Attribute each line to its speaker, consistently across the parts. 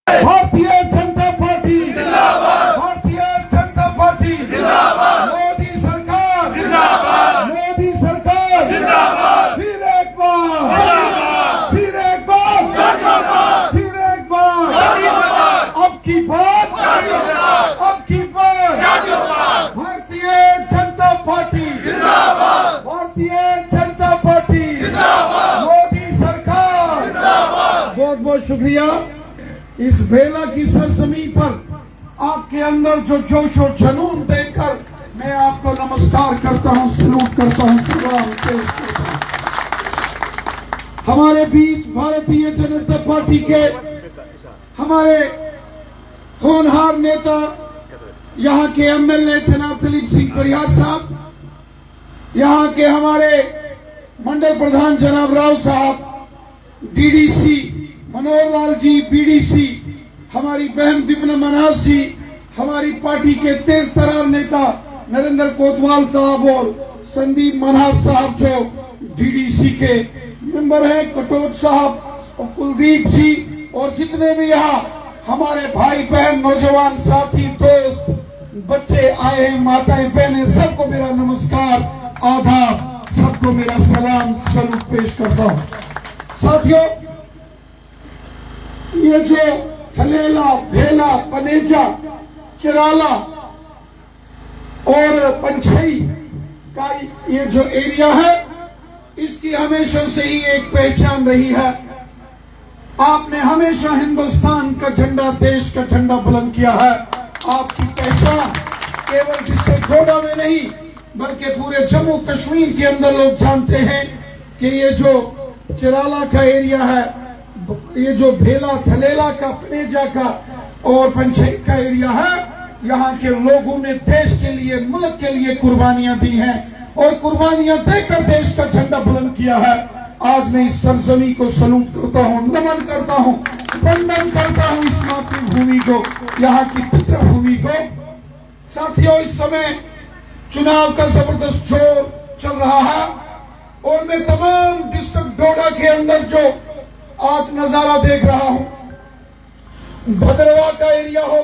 Speaker 1: Bharatiya Janata party जिंदाबाद, Bharatiya Janata party जिंदाबाद, मोदी सरकार जिंदाबाद, मोदी सरकार जिंदाबाद, फिर एक बार जिंदाबाद, फिर एक बार जिंदाबाद, फिर एक बार जिंदाबाद, अब की बात जिंदाबाद, अब की बात जिंदाबाद, भारतीय जनता पार्टी जिंदाबाद, भारतीय जनता पार्टी जिंदाबाद, मोदी सरकार जिंदाबाद। बहुत बहुत शुक्रिया। इस बेला की सरजमी पर आपके अंदर जो जोश और जुनून देखकर मैं आपको नमस्कार करता हूं, सलूट करता हूं, सलाम पेश करता हूं। हमारे बीच भारतीय जनता पार्टी के हमारे होनहार नेता यहां के एमएलए जनाब दिलीप सिंह परिहार साहब, यहां के हमारे मंडल प्रधान जनाब राव साहब, डीडीसी मनोहर लाल जी, बीडीसी हमारी बहन विपिन मनास जी, हमारी पार्टी के तेज तरार नेता नरेंद्र कोतवाल साहब और संदीप मनास साहब जो डीडीसी के मेंबर हैं, कटोच साहब और कुलदीप जी, और जितने भी यहाँ हमारे भाई बहन नौजवान साथी दोस्त बच्चे आए हैं, माताएं बहनें, सबको मेरा नमस्कार, आदाब, सबको मेरा सलाम सलूट पेश करता हूँ। साथियों, ये जो थलेला, भेला, पनेजा, चिराला और पंछई का ये जो एरिया है, इसकी हमेशा से ही एक पहचान रही है। आपने हमेशा हिंदुस्तान का झंडा, देश का झंडा बुलंद किया है। आपकी पहचान केवल डिस्ट्रिक्ट डोडा में नहीं बल्कि पूरे जम्मू कश्मीर के अंदर लोग जानते हैं कि ये जो चिराला का एरिया है, ये जो भेला, थलेला का, पनेजा का और पंछई का एरिया है, यहाँ के लोगों ने देश के लिए, मुल्क के लिए कुर्बानियां दी हैं और कुर्बानियां देकर देश का झंडा बुलंद किया है। आज मैं इस सरजमी को सलूट करता हूँ, नमन करता हूँ, वंदन करता हूँ इस मातृभूमि को, यहाँ की पितृभूमि को। साथियों, इस समय चुनाव का जबरदस्त जोर चल रहा है और मैं तमाम डिस्ट्रिक्ट डोडा के अंदर जो आज नजारा देख रहा हूं, भद्रवा का एरिया हो,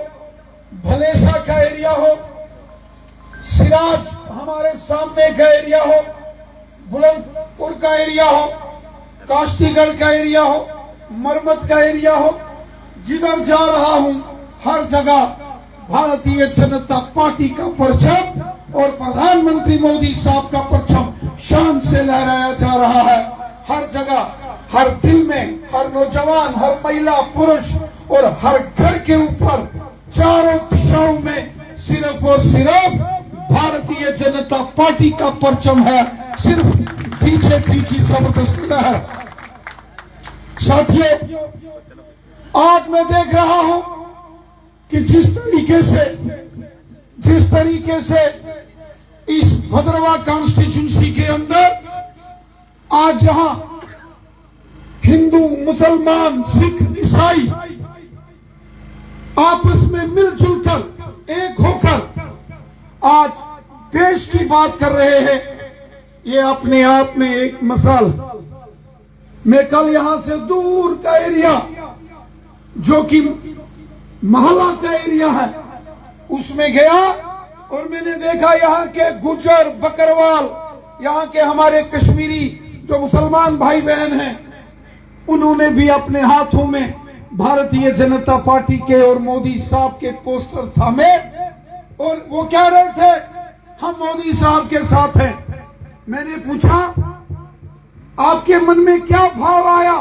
Speaker 1: भलेसा का एरिया हो, सिराज हमारे सामने का एरिया हो, बुलंदपुर का एरिया हो, काश्तीगढ़ का एरिया हो, मरमत का एरिया हो, जिधर जा रहा हूं हर जगह भारतीय जनता पार्टी का परचम और प्रधानमंत्री मोदी साहब का परचम शान से लहराया जा रहा है। हर जगह, हर दिल में, हर नौजवान, हर महिला, पुरुष और हर घर के ऊपर चारों दिशाओं में सिर्फ और सिर्फ भारतीय जनता पार्टी का परचम है, सिर्फ बीजेपी की जबरदस्त लहर। साथियों, आज मैं देख रहा हूं कि जिस तरीके से इस भद्रवा कॉन्स्टिट्यूंसी के अंदर आज जहां हिंदू, मुसलमान, सिख, ईसाई आपस में मिलजुल कर, एक होकर आज देश की बात कर रहे हैं, ये अपने आप में एक मिसाल। मैं कल यहां से दूर का एरिया जो कि महला का एरिया है उसमें गया और मैंने देखा यहाँ के गुज्जर, बकरवाल, यहाँ के हमारे कश्मीरी जो मुसलमान भाई बहन हैं, उन्होंने भी अपने हाथों में भारतीय जनता पार्टी के और मोदी साहब के पोस्टर थामे और वो कह रहे थे हम मोदी साहब के साथ हैं। मैंने पूछा आपके मन में क्या भाव आया?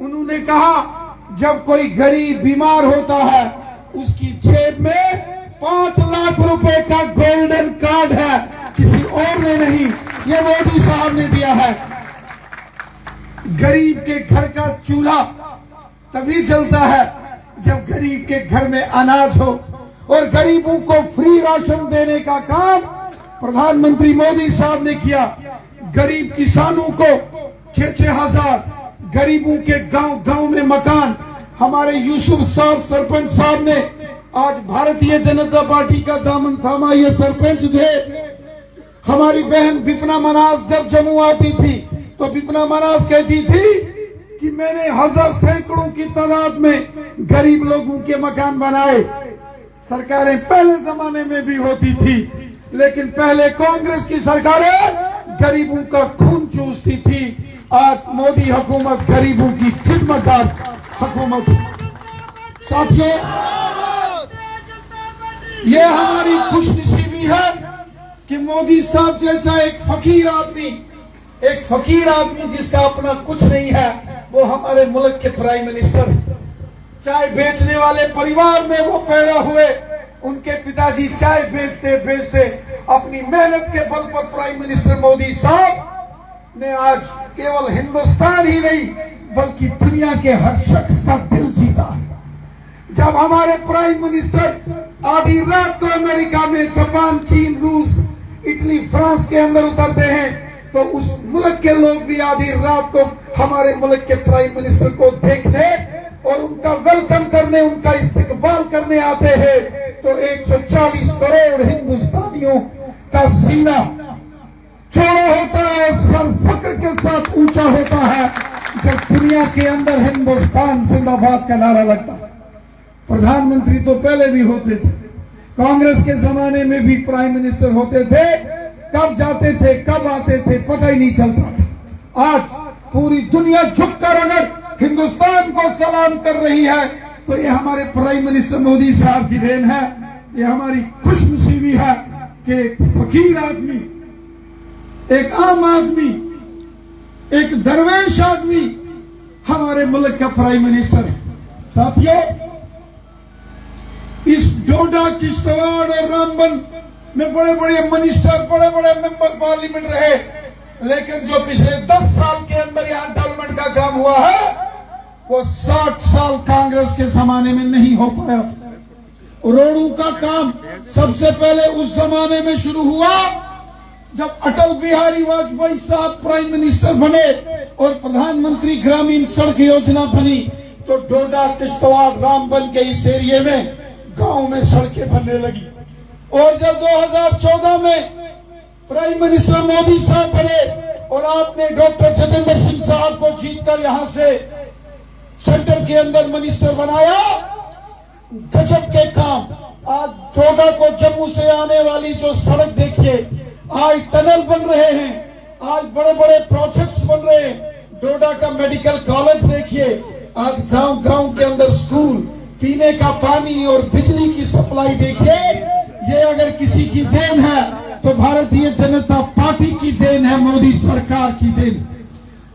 Speaker 1: उन्होंने कहा जब कोई गरीब बीमार होता है उसकी जेब में 5 लाख रुपए का गोल्डन कार्ड है, किसी और ने नहीं, ये मोदी साहब ने दिया है। गरीब के घर का चूल्हा तभी जलता है जब गरीब के घर में अनाज हो और गरीबों को फ्री राशन देने का काम प्रधानमंत्री मोदी साहब ने किया। गरीब किसानों को 6-6 हजार, गरीबों के गांव में मकान हमारे यूसुफ साहब सरपंच साहब ने आज भारतीय जनता पार्टी का दामन थामा, ये सरपंच थे। हमारी बहन विपिन मनास जब जम्मू आती थी तो विपिन मनास कहती थी कि मैंने हजार सैकड़ों की तादाद में गरीब लोगों के मकान बनाए। सरकारें पहले जमाने में भी होती थी, लेकिन पहले कांग्रेस की सरकारें गरीबों का खून चूसती थी। आज मोदी हुकूमत गरीबों की खिदमतगार हुकूमत। साथियों, ये हमारी खुशनसीबी है कि मोदी साहब जैसा एक फकीर आदमी जिसका अपना कुछ नहीं है, वो हमारे मुल्क के प्राइम मिनिस्टर हैं। चाय बेचने वाले परिवार में वो पैदा हुए, उनके पिताजी चाय बेचते बेचते अपनी मेहनत के बल पर प्राइम मिनिस्टर मोदी साहब ने आज केवल हिंदुस्तान ही नहीं बल्कि दुनिया के हर शख्स का दिल जीता है। जब हमारे प्राइम मिनिस्टर आधी रात को अमेरिका में, जापान, चीन, रूस, इटली, फ्रांस के अंदर उतरते हैं, तो उस मुल्क के लोग भी आधी रात को हमारे मुल्क के प्राइम मिनिस्टर को देखने और उनका वेलकम करने, उनका इस्तकबाल करने आते हैं। तो 140 करोड़ हिंदुस्तानियों का सीना चौड़ा होता है और सर फक्र के साथ ऊंचा होता है जब दुनिया के अंदर हिंदुस्तान जिंदाबाद का नारा लगता है। प्रधानमंत्री तो पहले भी होते थे, कांग्रेस के जमाने में भी प्राइम मिनिस्टर होते थे, कब जाते थे कब आते थे पता ही नहीं चलता था। आज पूरी दुनिया झुककर अगर हिंदुस्तान को सलाम कर रही है तो ये हमारे प्राइम मिनिस्टर मोदी साहब की देन है। ये हमारी खुशनसीबी है कि एक फकीर आदमी, एक आम आदमी, एक दरवेश आदमी हमारे मुल्क का प्राइम मिनिस्टर है। साथियों, इस डोडा, किश्तवाड़ और रामबन में बड़े बड़े मिनिस्टर, बड़े बड़े मेंबर पार्लियामेंट रहे, लेकिन जो पिछले 10 साल के अंदर यहां डेवलपमेंट का काम हुआ है वो 60 साल कांग्रेस के जमाने में नहीं हो पाया था। रोडों का काम सबसे पहले उस जमाने में शुरू हुआ जब अटल बिहारी वाजपेयी साहब प्राइम मिनिस्टर बने और प्रधानमंत्री ग्रामीण सड़क योजना बनी, तो डोडा, किश्तवाड़, रामबन के इस एरिया में गांव में सड़कें बनने लगी। और जब 2014 में प्राइम मिनिस्टर मोदी साहब बने और आपने डॉक्टर जितेंद्र सिंह साहब को जीतकर यहां से सेंटर के अंदर मिनिस्टर बनाया, गजब के काम। आज डोडा को जम्मू से आने वाली जो सड़क देखिए, आज टनल बन रहे हैं, आज बड़े बड़े प्रोजेक्ट्स बन रहे हैं। डोडा का मेडिकल कॉलेज देखिए, आज गांव गांव के अंदर स्कूल, पीने का पानी और बिजली की सप्लाई देखिए। ये अगर किसी की देन है तो भारतीय जनता पार्टी की देन है, मोदी सरकार की देन।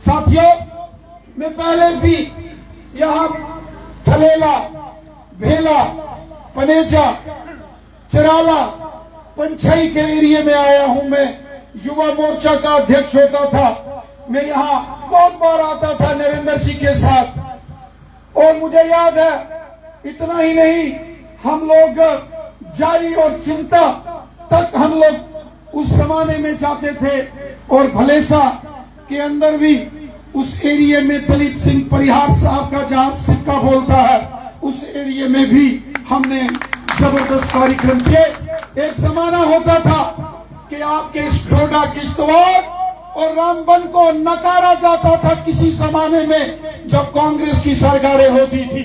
Speaker 1: साथियों, मैं पहले भी यहाँ थलेला, भेला, पनेजा, चराला, पंछई के एरिया में आया हूं। मैं युवा मोर्चा का अध्यक्ष होता था, मैं यहाँ बहुत बार आता था नरेंद्र जी के साथ। और मुझे याद है, इतना ही नहीं, हम लोग जाई और चिंता तक हम लोग उस जमाने में जाते थे। और भलेसा के अंदर भी उस एरिया में दलीप सिंह परिहार साहब का जहां सिक्का बोलता है, उस एरिया में भी हमने जबरदस्त कार्यक्रम किए। एक जमाना होता था कि आपके इस डोडा, किश्तवाड़ और रामबन को नकारा जाता था किसी जमाने में जब कांग्रेस की सरकारें होती थी,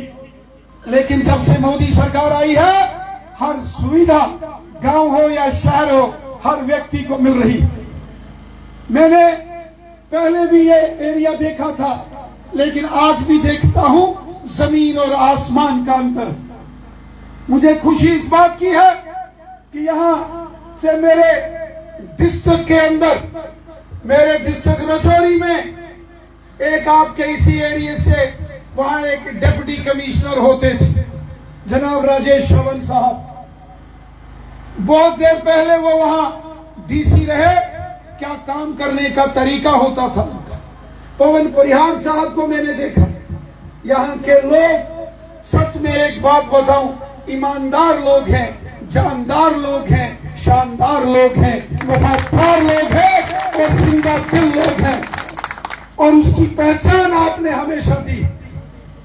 Speaker 1: लेकिन जब से मोदी सरकार आई है, हर सुविधा गांव हो या शहर हो, हर व्यक्ति को मिल रही। मैंने पहले भी ये एरिया देखा था, लेकिन आज भी देखता हूं जमीन और आसमान का अंतर। मुझे खुशी इस बात की है कि यहां से मेरे डिस्ट्रिक्ट के अंदर, मेरे डिस्ट्रिक्ट राजौरी में एक आपके इसी एरिया से वहां एक डिप्टी कमिश्नर होते थे, जनाब राजेश श्रवण साहब। बहुत देर पहले वो वहां डीसी रहे। क्या काम करने का तरीका होता था उनका। पवन परिहार साहब को मैंने देखा। यहाँ के लोग सच में एक बात बताऊं, ईमानदार लोग हैं, जानदार लोग हैं, शानदार लोग हैं, वफादार लोग हैं और जिंदा दिल लोग हैं, और उसकी पहचान आपने हमेशा दी।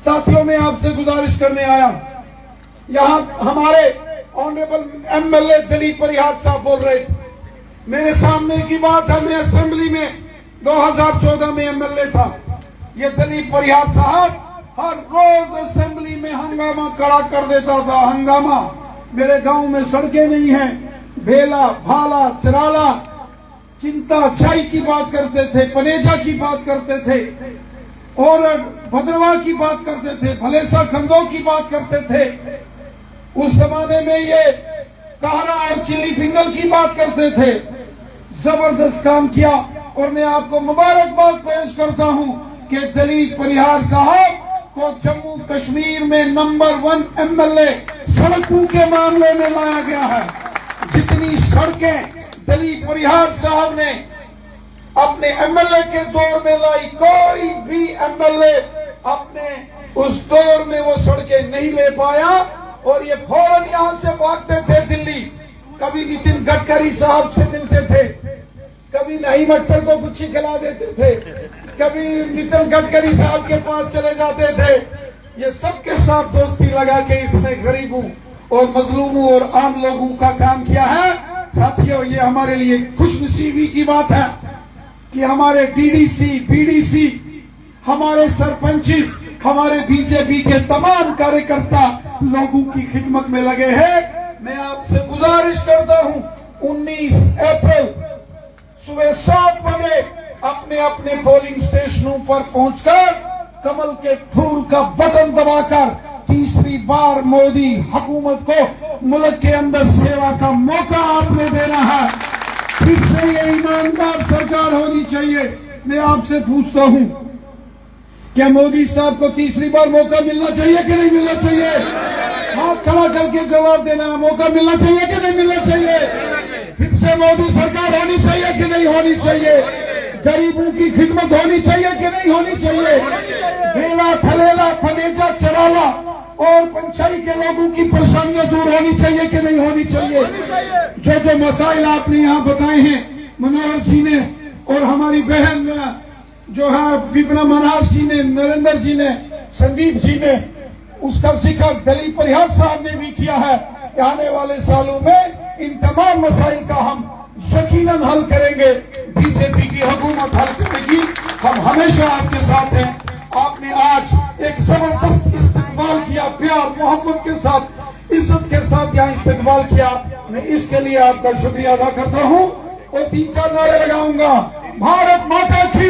Speaker 1: साथियों, मैं आपसे गुजारिश करने आया, यहाँ हमारे ऑनरेबल एमएलए दलीप परिहार साहब बोल रहे थे, मेरे सामने की बात है, मैं असेंबली में 2014 में एमएलए था। ये दलीप परिहार साहब हर रोज असेंबली में हंगामा खड़ा कर देता था। हंगामा, मेरे गांव में सड़कें नहीं हैं, भेला भाला चराला चिंता चाई की बात करते थे, पनेजा की बात करते थे, और भद्रवा की बात करते थे, भलेसा खंडो की बात करते थे। उस जमाने में ये कहरा और चिली फिंगल की बात करते थे। जबरदस्त काम किया और मैं आपको मुबारकबाद पेश करता हूं कि दलीप परिहार साहब को जम्मू कश्मीर में नंबर 1 एमएलए सड़कों के मामले में लाया गया है। जितनी सड़कें दलीप परिहार साहब ने अपने एमएलए के दौर में लाई, कोई भी एमएलए अपने उस दौर में वो सड़कें नहीं ले पाया और ये फौरन यहां से भागते थे दिल्ली। कभी नितिन गडकरी साहब से मिलते थे, कभी नईम अख्तर को गुच्छी खिला देते थे, कभी नितिन गडकरी साहब के पास चले जाते थे। ये सबके साथ दोस्ती लगा के इसने गरीबों और मजलूमों और आम लोगों का काम किया है। साथियों, ये हमारे लिए खुशनसीबी की बात है कि हमारे डीडीसी, बीडीसी, हमारे सरपंचिस, हमारे बीजेपी के तमाम कार्यकर्ता लोगों की खिदमत में लगे हैं। मैं आपसे गुजारिश करता हूं, 19 अप्रैल सुबह 7 बजे अपने अपने पोलिंग स्टेशनों पर पहुंचकर कमल के फूल का बटन दबाकर तीसरी बार मोदी हुकूमत को मुल्क के अंदर सेवा का मौका आपने देना है। फिर से ये ईमानदार सरकार होनी चाहिए। मैं आपसे पूछता हूं, क्या मोदी साहब को तीसरी बार मौका मिलना चाहिए कि नहीं मिलना चाहिए? हाथ खड़ा करके जवाब देना, मौका मिलना चाहिए कि नहीं मिलना चाहिए? फिर से मोदी सरकार होनी चाहिए कि नहीं होनी चाहिए? गरीबों की खिदमत होनी चाहिए कि नहीं होनी चाहिए? बेला थलेला फनेजा चराला और पंचायत के लोगों की परेशानियां दूर होनी चाहिए कि नहीं होनी चाहिए? जो जो मसाइल आपने यहाँ बताए हैं, मनोहर जी ने और हमारी बहन जो है विपना मनहास जी ने, नरेंद्र जी ने, संदीप जी ने, उसका जिक्र दलीप परिहार साहब ने भी किया है। आने वाले सालों में इन तमाम मसाइल का हम यकीनन हल करेंगे। बीजेपी की हुकूमत हल करेगी। हम हमेशा आपके साथ हैं। आपने आज एक जबरदस्त इस्तकबाल किया, प्यार मोहब्बत के साथ, इज्जत के साथ यहाँ इस्तकबाल किया। मैं इसके लिए आपका शुक्रिया अदा करता हूँ और 3-4 नारे लगाऊंगा। भारत माता की